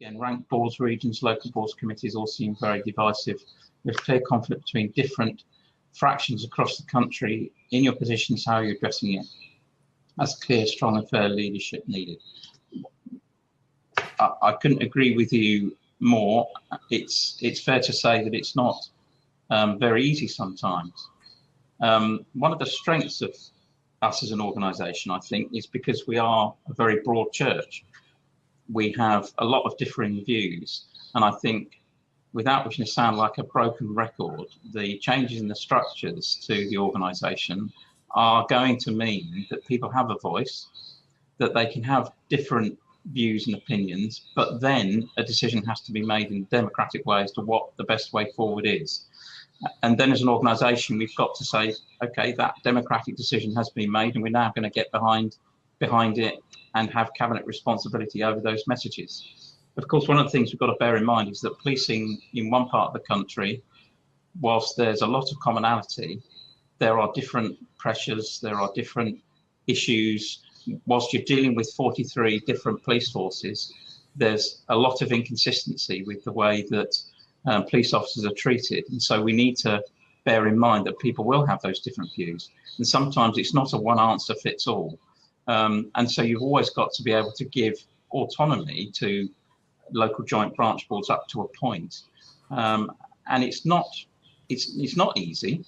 again, ranked boards, regions, local boards, committees all seem very divisive. There's clear conflict between different fractions across the country. In your positions, how are you addressing it? As clear, strong and fair leadership needed. I couldn't agree with you more. It's fair to say that it's not very easy sometimes. One of the strengths of us as an organisation, I think, is because we are a very broad church. We have a lot of differing views, and I think, without wishing to sound like a broken record, the changes in the structures to the organisation are going to mean that people have a voice, that they can have different views and opinions, but then a decision has to be made in a democratic way as to what the best way forward is. And then as an organisation, we've got to say, okay, that democratic decision has been made and we're now going to get behind it and have cabinet responsibility over those messages. Of course, one of the things we've got to bear in mind is that policing in one part of the country, whilst there's a lot of commonality, there are different pressures, there are different issues. Whilst you're dealing with 43 different police forces, there's a lot of inconsistency with the way that police officers are treated. And so we need to bear in mind that people will have those different views. And sometimes it's not a one answer fits all. And so you've always got to be able to give autonomy to local joint branch boards up to a point. And it's not easy.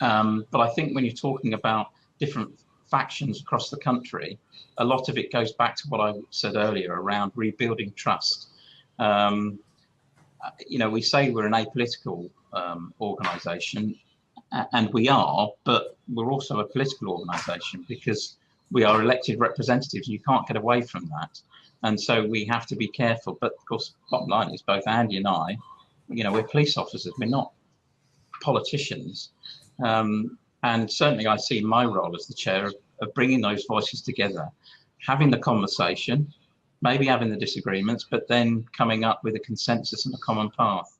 But I think when you're talking about different factions across the country, a lot of it goes back to what I said earlier around rebuilding trust. You know, we say we're an apolitical organisation, and we are, but we're also a political organisation because we are elected representatives. You can't get away from that. And so we have to be careful. But of course, bottom line is both Andy and I, you know, we're police officers. We're not politicians. And certainly I see my role as the chair of bringing those voices together, having the conversation, maybe having the disagreements, but then coming up with a consensus and a common path.